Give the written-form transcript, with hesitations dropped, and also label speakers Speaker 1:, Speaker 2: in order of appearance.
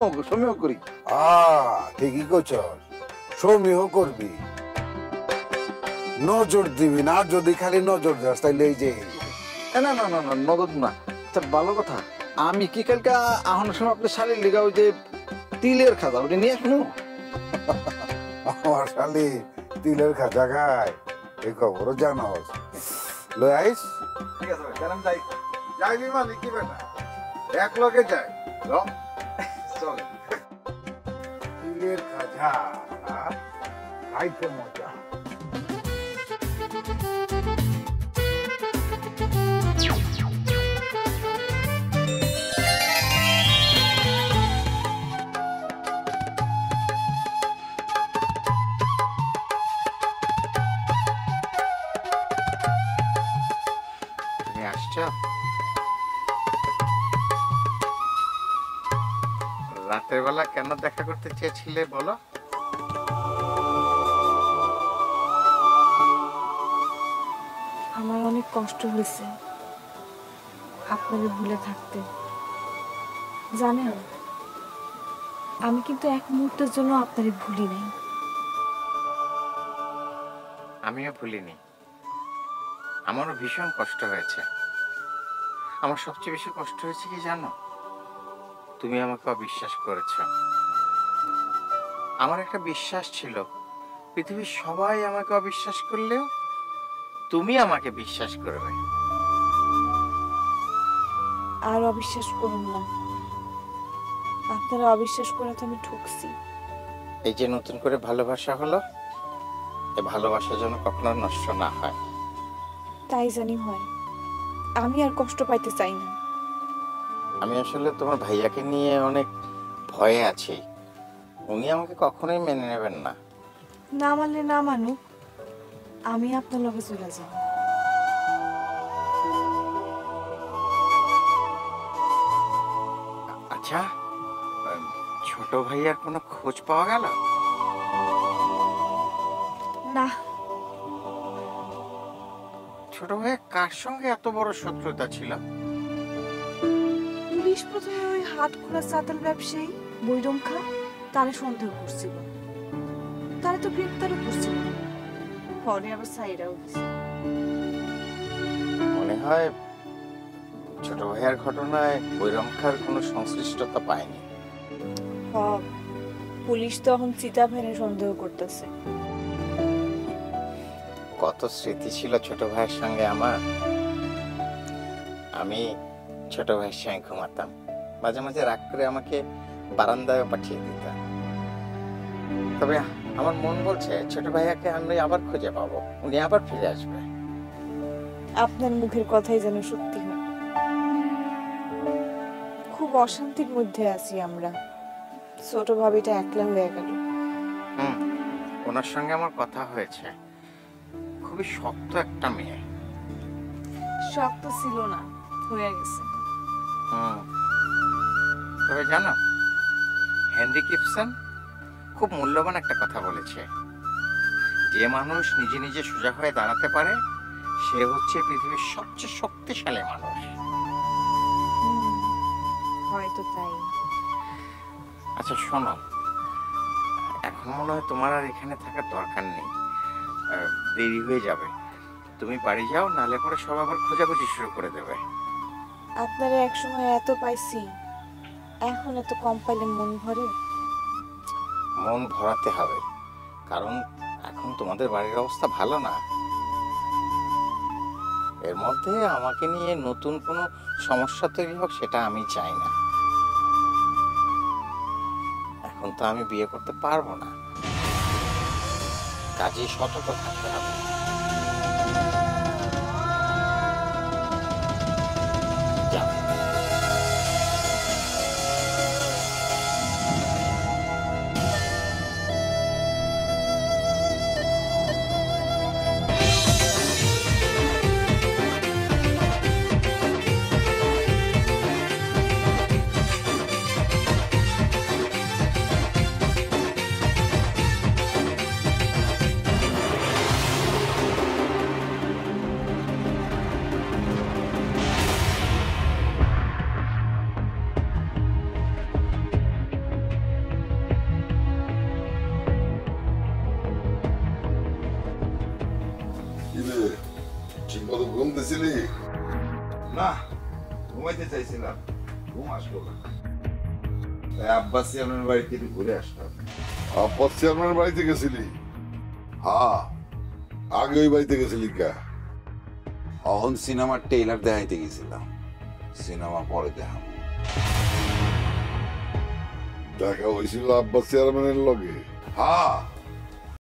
Speaker 1: সমীহ করি।
Speaker 2: ঠিকই করছ, সমীহ করবি, নজর দিবি না। যদি খালি নজর দাস তাইলে এই যে
Speaker 1: না না না না নগদ না। আচ্ছা ভালো কথা, আমি কি কালকে আহনের সময় আপনার শালির লিগা ওই যে তিলের খাজা ওটা নিয়ে আসবো।
Speaker 2: আমার শালি তিলের খাজা খায়, এই খবরও জানোস। লই আইস।
Speaker 1: ঠিক আছে ভাই, আমি যাই।
Speaker 2: যাইবি মানে কি বেটা, এক লগে যাই।
Speaker 1: চলে।
Speaker 2: তিলের খাজা খাইতে মজা।
Speaker 3: তুমি আসছো? রাতের বেলা কেন দেখা করতে চেয়েছিলে বলো?
Speaker 4: আমার অনেক কষ্ট হয়েছে আপনাদের ভুলে থাকতে। জানেন, আমি কিন্তু এক মুহূর্তের জন্য আপনাদের ভুলি নাই।
Speaker 3: আমিও ভুলিনি, আমারও ভীষণ কষ্ট হয়েছে। আমার সবচেয়ে বেশি কষ্ট হয়েছে কি জানো? তুমি আমাকে অবিশ্বাস করেছো। আমার একটা বিশ্বাস ছিল পৃথিবীর সবাই আমাকে অবিশ্বাস করলেও তুমি আমাকে বিশ্বাস করবে।
Speaker 4: আর অবিশ্বাস করুন না, আপনারা অবিশ্বাস করে তো আমি ঠকছি।
Speaker 3: এই যে নতুন করে ভালোবাসা হলো, এই ভালোবাসা যেন কখনো নষ্ট না হয়।
Speaker 4: তাই জানি হয়, আমি আর কষ্ট পাইতে চাই না।
Speaker 3: আমি আসলে তোমার ভাইয়াকে নিয়ে অনেক ভয়ে আছি। উনি আমাকে কখনোই মেনে নেবেন না।
Speaker 4: না মানলে না মানুক, আমি আপনার লগে চলে যাব।
Speaker 3: আচ্ছা, ছোট ভাইয়ার কোনো খোঁজ পাওয়া গেল?
Speaker 4: না,
Speaker 3: ছোট ভাইয়া কার সঙ্গে এত বড় শত্রুতা ছিল?
Speaker 4: পুলিশ প্রথমে ওই হাট খোলা চাতাল ব্যবসায়ী বৈরম খা তারে সন্দেহ করছিল, তারে তো গ্রেপ্তারও করছিল, পরে আবার সাইরাও দিছে।
Speaker 3: মনে হয় ছোট ভাইয়ার ঘটনায় বৈরমখার কোনো সংশ্লিষ্টতা পায়নি।
Speaker 4: পুলিশ তো এখন চিতা ভেনে সন্দেহ করতেছে।
Speaker 3: কত স্মৃতি ছিল ছোট ভাইয়ের সঙ্গে আমার। আমি ছোট ভাইয়ের সঙ্গে ঘুমাতাম, মাঝে মাঝে রাগ করে আমাকে বারান্দায় পাঠিয়ে দিতাম। তবে আমার মন বলছে ছোট ভাইয়াকে আমি আবার খুঁজে পাবো, উনি আবার ফিরে আসবে।
Speaker 4: আপনার মুখের কথাই যেন সত্যি হয়। খুব অশান্তির মধ্যে আছি আমরা, ছোট ভাবিটা একলা হয়ে গেল।
Speaker 3: ওনার সঙ্গে আমার কথা হয়েছে, খুবই শক্ত একটা মেয়ে।
Speaker 4: শক্ত ছিল না, হয়ে গেছে।
Speaker 3: তবে জানো, হেনরি কিপসন খুব মূল্যবান একটা কথা বলেছে, যে মানুষ নিজে নিজে সোজা হয়ে দাঁড়াতে পারে সে হচ্ছে পৃথিবীর সবচেয়ে শক্তিশালী মানুষ।
Speaker 4: হয়তো তাই।
Speaker 3: আচ্ছা শোনো, এখন মনে হয় তোমার আর এখানে থাকার দরকার নেই, দেরি হয়ে যাবে। তুমি বাড়ি যাও, নালে পরে সব আবার খোঁজাখুঁজি শুরু করে দেবে।
Speaker 4: আপনারা একসময় এত পাইছি, এখন এত কম পাইলে মন ভরে?
Speaker 3: মন ভরাতে হবে, কারণ এখন তোমাদের বাড়ির অবস্থা ভালো না। এর মধ্যে আমাকে নিয়ে নতুন কোনো সমস্যা তৈরি হোক সেটা আমি চাই না। এখন তো আমি বিয়ে করতে পারবো না, কাজেই সতর্ক থাকতে হবে। যাও।
Speaker 5: ঠিক মতো ঘুম দিছিলি?
Speaker 2: না, ঘুমাইতে চাইছিলাম, ঘুম আসলো না। তাই আব্বাস চেয়ারম্যানের বাড়িতে একটু ঘুরে আসলাম।
Speaker 5: আব্বাস চেয়ারম্যানের বাড়িতে গেছিলি? হ্যাঁ, আগে ওই বাড়িতে গেছিলি কা?
Speaker 6: অহন সিনেমার ট্রেলার দেখাইতে গেছিলাম, সিনেমা পরে দেখাবো।
Speaker 5: দেখা হয়েছিল আব্বাস চেয়ারম্যানের লগে?
Speaker 6: হ্যাঁ,